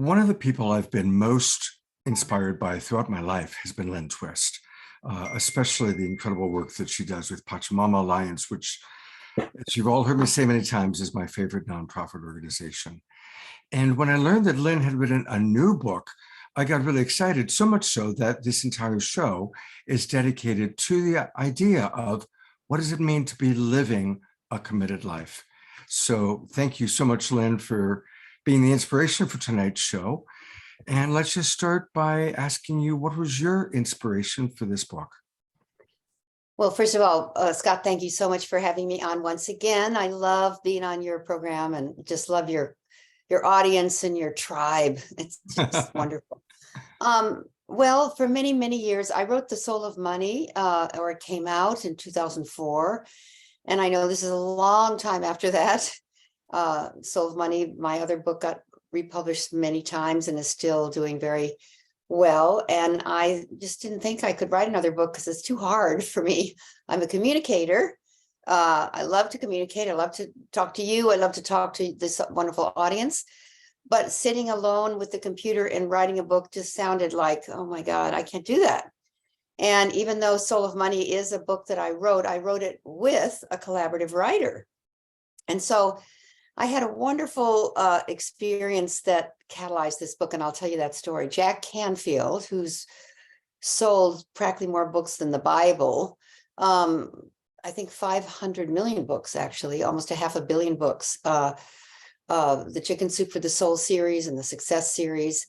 One of the people I've been most inspired by throughout my life has been Lynne Twist, especially the incredible work that she does with Pachamama Alliance, which, as you've all heard me say many times, is my favorite nonprofit organization. And when I learned that Lynne had written a new book, I got really excited, so much so that this entire show is dedicated to the idea of what does it mean to be living a committed life. So thank you so much, Lynne, for being the inspiration for tonight's show. And let's just start by asking you, what was your inspiration for this book? Well, first of all, Scott, thank you so much for having me on once again. I love being on your program and just love your audience and your tribe. It's just wonderful. Well, for many, many years, I wrote The Soul of Money, or it came out in 2004. And I know this is a long time after that. Soul of Money, my other book, got republished many times and is still doing very well. And I just didn't think I could write another book because it's too hard for me. I'm a communicator. I love to communicate. I love to talk to you. I love to talk to this wonderful audience. But sitting alone with the computer and writing a book just sounded like, oh my God, I can't do that. And even though Soul of Money is a book that I wrote it with a collaborative writer. And so I had a wonderful experience that catalyzed this book, and I'll tell you that story. Jack Canfield, who's sold practically more books than the Bible, I think 500 million books, actually, almost 500 million books, the Chicken Soup for the Soul series and the Success series.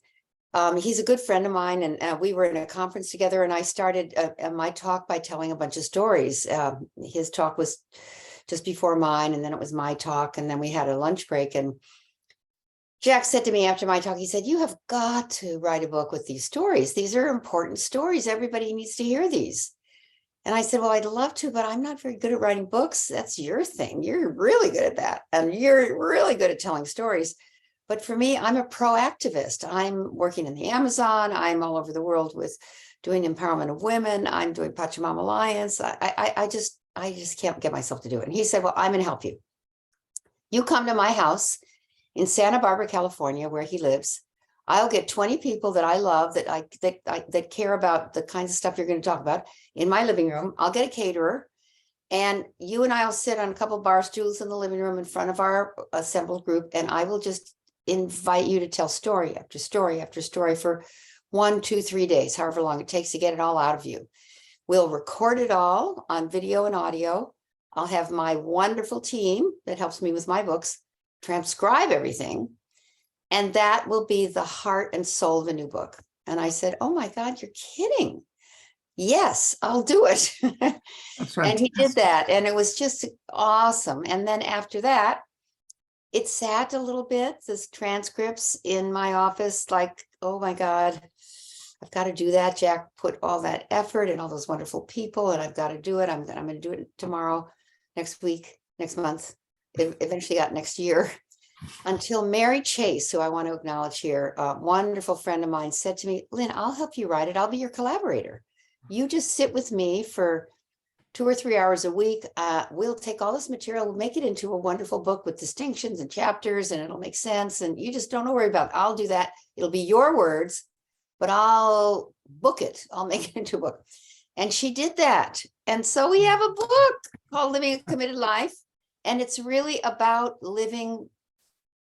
He's a good friend of mine, and we were in a conference together, and I started my talk by telling a bunch of stories. His talk was just before mine, and then it was my talk, and then we had a lunch break. And Jack said to me after my talk, he said, "You have got to write a book with these stories. These are important stories. Everybody needs to hear these." And I said, "Well, I'd love to, but I'm not very good at writing books. That's your thing. You're really good at that. And you're really good at telling stories. But for me, I'm a pro-activist. I'm working in the Amazon. I'm all over the world with doing empowerment of women. I'm doing Pachamama Alliance. I just can't get myself to do it." And he said, "Well, I'm going to help you. You come to my house in Santa Barbara, California, where he lives. I'll get 20 people that I love, that care about the kinds of stuff you're going to talk about in my living room. I'll get a caterer, and you and I will sit on a couple bar stools in the living room in front of our assembled group, and I will just invite you to tell story after story after story for 1, 2, 3 days, however long it takes to get it all out of you. We'll record it all on video and audio. I'll have my wonderful team that helps me with my books transcribe everything. And that will be the heart and soul of a new book." And I said, "Oh my God, you're kidding. Yes, I'll do it." That's right. And he did that. And it was just awesome. And then after that, it sat a little bit, this transcripts in my office, like, oh my God, I've got to do that. Jack put all that effort and all those wonderful people, and I've got to do it. I'm going to do it tomorrow, next week, next month. It eventually got next year. Until Mary Chase, who I want to acknowledge here, a wonderful friend of mine, said to me, "Lynne, I'll help you write it. I'll be your collaborator. You just sit with me for 2 or 3 hours a week. We'll take all this material, we'll make it into a wonderful book with distinctions and chapters, and it'll make sense. And you just don't worry about it. I'll do that. It'll be your words, but I'll book it. I'll make it into a book." And she did that. And so we have a book called Living a Committed Life. And it's really about living.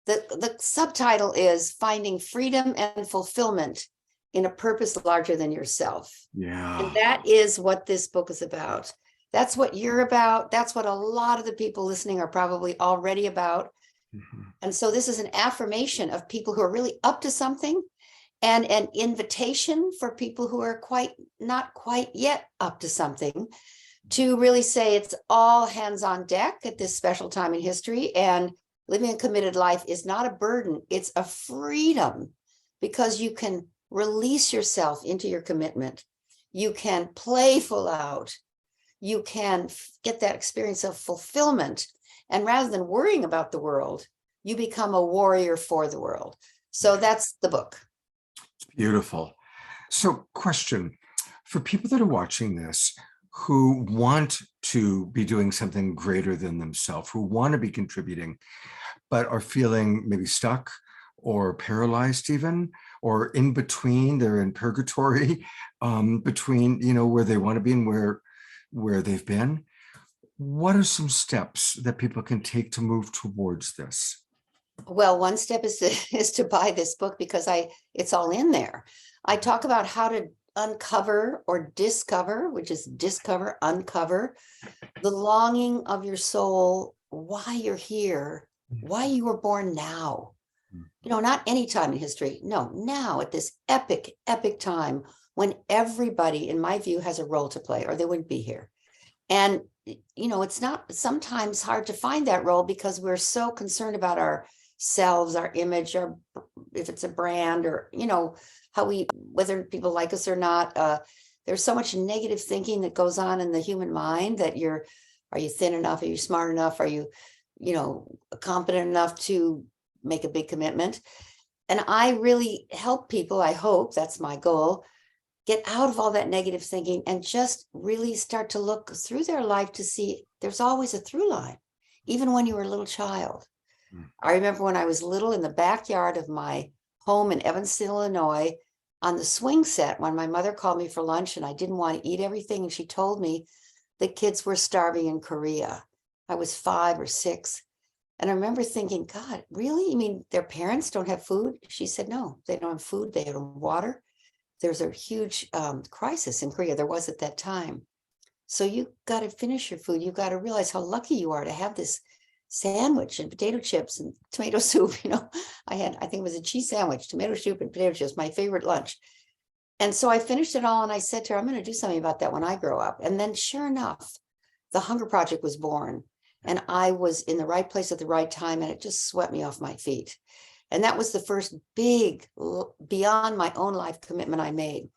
The subtitle is Finding Freedom and Fulfillment in a Purpose Larger Than Yourself. Yeah. And that is what this book is about. That's what you're about. That's what a lot of the people listening are probably already about. Mm-hmm. And so this is an affirmation of people who are really up to something, and an invitation for people who are not quite yet up to something, to really say it's all hands on deck at this special time in history. And living a committed life is not a burden, it's a freedom, because you can release yourself into your commitment. You can play full out. You can get that experience of fulfillment. And rather than worrying about the world, you become a warrior for the world. So that's the book. Beautiful. So, question for people that are watching this who want to be doing something greater than themselves, who want to be contributing, but are feeling maybe stuck or paralyzed even, or in between, they're in purgatory, between, where they want to be and where they've been. What are some steps that people can take to move towards this? Well, one step is to, is to buy this book because it's all in there. I talk about how to uncover or discover, which is discover, uncover the longing of your soul, why you're here, why you were born now. Not any time in history. No, now at this epic, epic time when everybody, in my view, has a role to play or they wouldn't be here. And, it's not sometimes hard to find that role because we're so concerned about ourselves, our image, or if it's a brand or, how whether people like us or not. There's so much negative thinking that goes on in the human mind that are you thin enough? Are you smart enough? Are you, competent enough to make a big commitment? And I really help people, I hope that's my goal, get out of all that negative thinking and just really start to look through their life to see there's always a through line, even when you were a little child. I remember when I was little in the backyard of my home in Evanston, Illinois, on the swing set, when my mother called me for lunch and I didn't want to eat everything. And she told me the kids were starving in Korea. I was 5 or 6. And I remember thinking, God, really? You mean their parents don't have food? She said, no, they don't have food. They have water. There's a huge crisis in Korea. There was at that time. So you got to finish your food. You got to realize how lucky you are to have this sandwich and potato chips and tomato soup. I think it was a cheese sandwich, tomato soup and potato chips, my favorite lunch. And so I finished it all and I said to her, I'm going to do something about that when I grow up. And then sure enough, the Hunger Project was born and I was in the right place at the right time and it just swept me off my feet. And that was the first big beyond my own life commitment I made.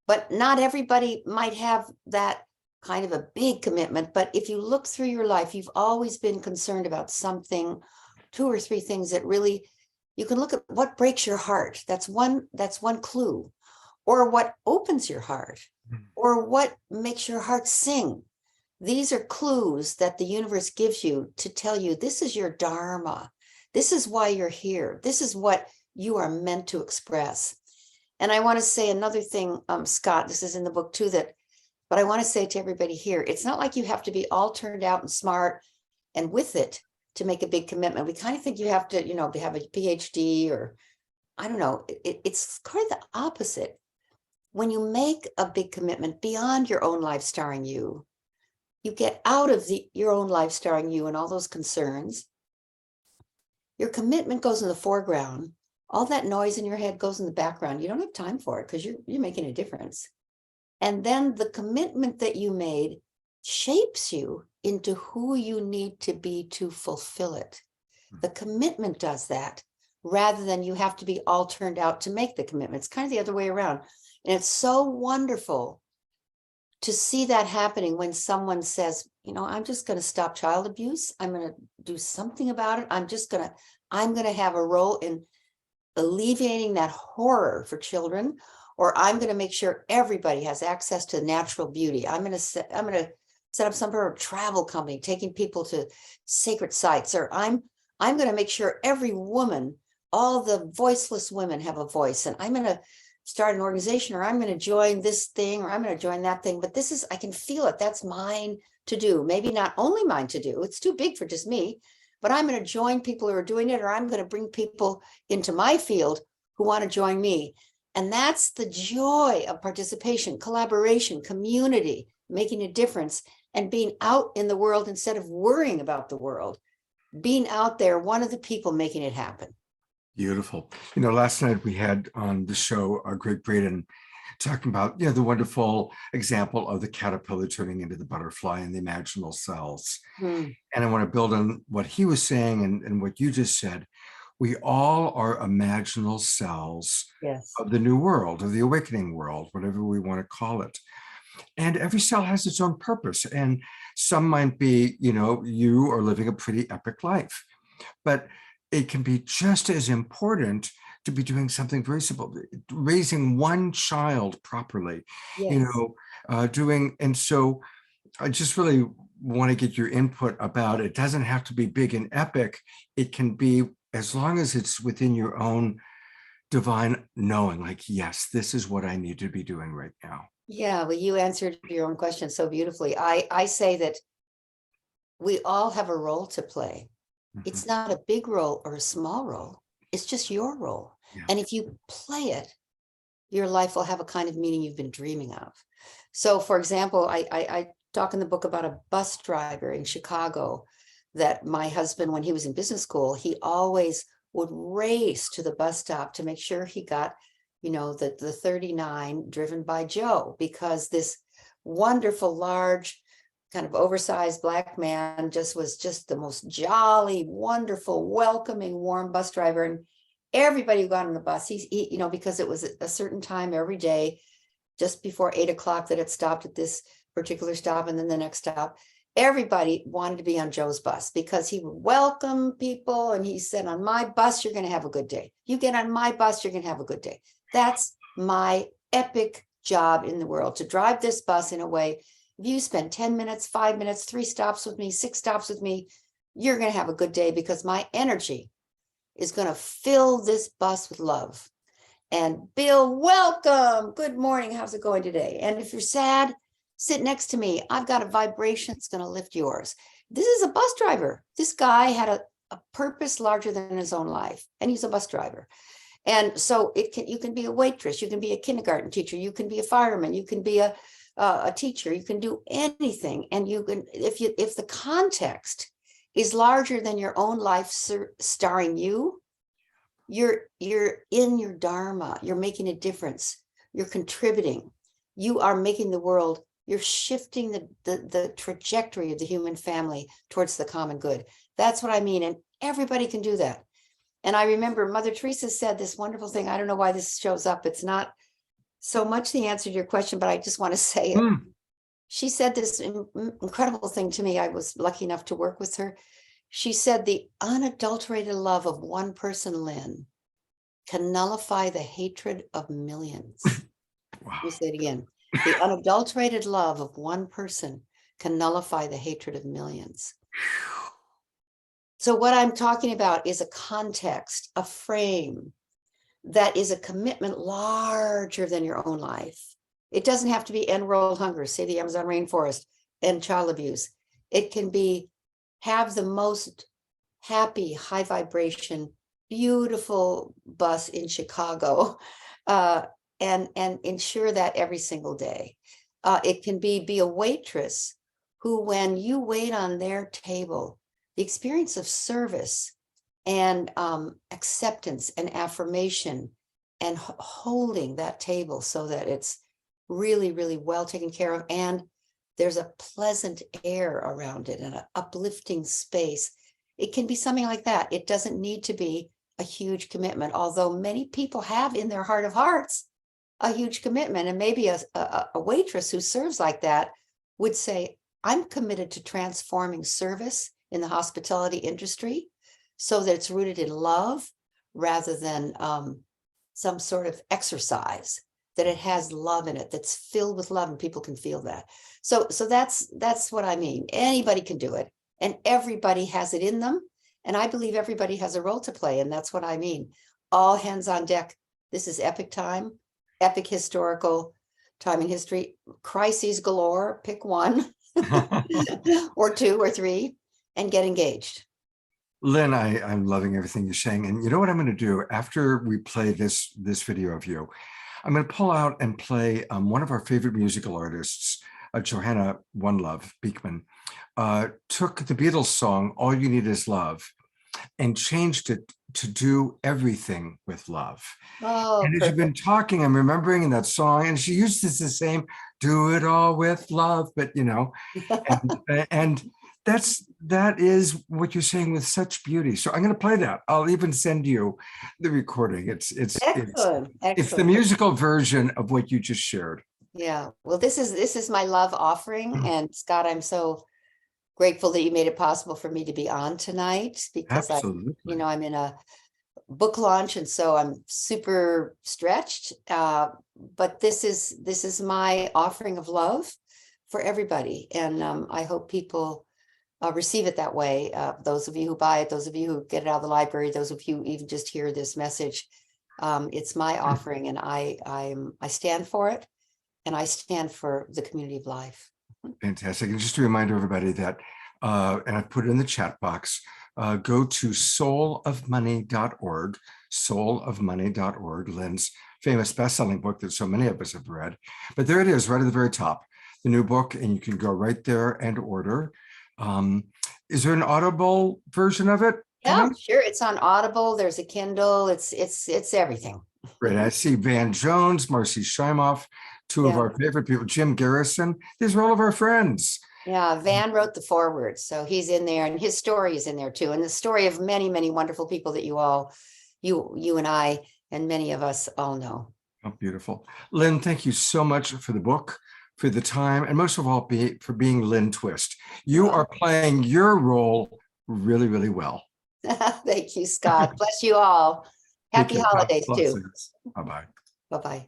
But not everybody might have that kind of a big commitment. But if you look through your life, you've always been concerned about something, 2 or 3 things that really, you can look at what breaks your heart. That's one clue. Or what opens your heart, or what makes your heart sing. These are clues that the universe gives you to tell you this is your dharma. This is why you're here. This is what you are meant to express. And I want to say another thing, Scott, this is in the book too, but I want to say to everybody here, it's not like you have to be all turned out and smart and with it to make a big commitment. We kind of think you have to, have a PhD or, I don't know, it's kind of the opposite. When you make a big commitment beyond your own life starring you, you get out of your own life starring you and all those concerns. Your commitment goes in the foreground. All that noise in your head goes in the background. You don't have time for it because you're making a difference. And then the commitment that you made shapes you into who you need to be to fulfill it. The commitment does that rather than you have to be all turned out to make the commitment. It's kind of the other way around. And it's so wonderful to see that happening when someone says, I'm just going to stop child abuse. I'm going to do something about it. I'm going to have a role in alleviating that horror for children, or I'm going to make sure everybody has access to natural beauty. I'm going to set up some sort of travel company, taking people to sacred sites, or I'm going to make sure every woman, all the voiceless women have a voice, and I'm going to start an organization, or I'm going to join this thing, or I'm going to join that thing. But I can feel it. That's mine to do. Maybe not only mine to do. It's too big for just me, but I'm going to join people who are doing it, or I'm going to bring people into my field who want to join me. And that's the joy of participation, collaboration, community, making a difference, and being out in the world instead of worrying about the world, being out there, one of the people making it happen. Beautiful. Last night we had on the show Greg Braden talking about the wonderful example of the caterpillar turning into the butterfly and the imaginal cells. And I want to build on what he was saying and what you just said. We all are imaginal cells of the new world, of the awakening world, whatever we want to call it. And every cell has its own purpose. And some might be, you are living a pretty epic life, but it can be just as important to be doing something very simple, raising one child properly, and so I just really want to get your input about, it doesn't have to be big and epic. It can be as long as it's within your own divine knowing, like, yes, this is what I need to be doing right now. Yeah, well, you answered your own question so beautifully. I say that we all have a role to play. Mhm. It's not a big role or a small role. It's just your role. Yeah. And if you play it, your life will have a kind of meaning you've been dreaming of. So, for example, I talk in the book about a bus driver in Chicago that my husband, when he was in business school, he always would race to the bus stop to make sure he got, the 39 driven by Joe, because this wonderful, large, kind of oversized black man was just the most jolly, wonderful, welcoming, warm bus driver. And everybody who got on the bus, because it was a certain time every day, just before 8 o'clock, that it stopped at this particular stop and then the next stop. Everybody wanted to be on Joe's bus because he would welcome people. And he said, on my bus, you're going to have a good day. You get on my bus, you're going to have a good day. That's my epic job in the world, to drive this bus in a way. If you spend 10 minutes, 5 minutes, 3 stops with me, 6 stops with me, you're going to have a good day, because my energy is going to fill this bus with love. And Bill, welcome. Good morning. How's it going today? And if you're sad, sit next to me. I've got a vibration that's going to lift yours. This is a bus driver. This guy had a purpose larger than his own life, and he's a bus driver. And so you can be a waitress, you can be a kindergarten teacher, you can be a fireman, you can be a teacher, you can do anything. And you can, if the context is larger than your own life starring you, you're in your dharma, you're making a difference, you're contributing, you are making the world, you're shifting the trajectory of the human family towards the common good. That's what I mean. And everybody can do that. And I remember Mother Teresa said this wonderful thing. I don't know why this shows up. It's not so much the answer to your question, but I just want to say it. She said this incredible thing to me. I was lucky enough to work with her. She said, the unadulterated love of one person, Lynne, can nullify the hatred of millions. Wow. Let me say it again. The unadulterated love of one person can nullify the hatred of millions. So what I'm talking about is a context, a frame that is a commitment larger than your own life. It doesn't have to be end world hunger, say the Amazon rainforest, end child abuse. It can be have the most happy, high vibration, beautiful bus in Chicago, and ensure that every single day. It can be a waitress who, when you wait on their table, the experience of service and acceptance and affirmation and holding that table so that it's really, really well taken care of, and there's a pleasant air around it and an uplifting space. It can be something like that. It doesn't need to be a huge commitment, although many people have in their heart of hearts a huge commitment. And maybe a waitress who serves like that would say, I'm committed to transforming service in the hospitality industry so that it's rooted in love rather than some sort of exercise, that it has love in it, that's filled with love, and people can feel that. So that's what I mean. Anybody can do it, and everybody has it in them. And I believe everybody has a role to play. And that's what I mean. All hands on deck. This is epic time, epic historical time in history, crises galore, pick one or 2 or 3 and get engaged. Lynne, I'm loving everything you're saying. And you know what I'm going to do after we play this video of you? I'm going to pull out and play one of our favorite musical artists, Johanna One Love Beekman, took the Beatles song, All You Need Is Love, and changed it to do everything with love. Oh, and as perfect. you've been talking, I'm remembering in that song, and she uses the same, do it all with love, but and that is what you're saying with such beauty. So I'm going to play that. I'll even send you the recording. It's the musical version of what you just shared. Yeah. Well, this is my love offering. And Scott, I'm so grateful that you made it possible for me to be on tonight, because Absolutely. I'm in a book launch, and so I'm super stretched. But this is my offering of love for everybody. And I hope people receive it that way. Those of you who buy it, those of you who get it out of the library, those of you who even just hear this message, it's my offering, and I stand for it, and I stand for the community of life. Fantastic. And just to remind everybody that, and I put it in the chat box, go to soulofmoney.org, soulofmoney.org, Lynne's famous best-selling book that so many of us have read. But there it is, right at the very top, the new book, and you can go right there and order. Is there an Audible version of it? Yeah, sure. It's on Audible. There's a Kindle. It's everything. Great. I see Van Jones, Marcy Scheimoff, two of our favorite people, Jim Garrison. These are all of our friends. Yeah, Van wrote the foreword, so he's in there, and his story is in there too, and the story of many, many wonderful people that you and I and many of us all know. Oh, beautiful. Lynne, thank you so much for the book, for the time, and most of all, for being Lynne Twist. You are playing your role really, really well. Thank you, Scott. Bless you all. Happy holidays too. Bye-bye. Bye-bye.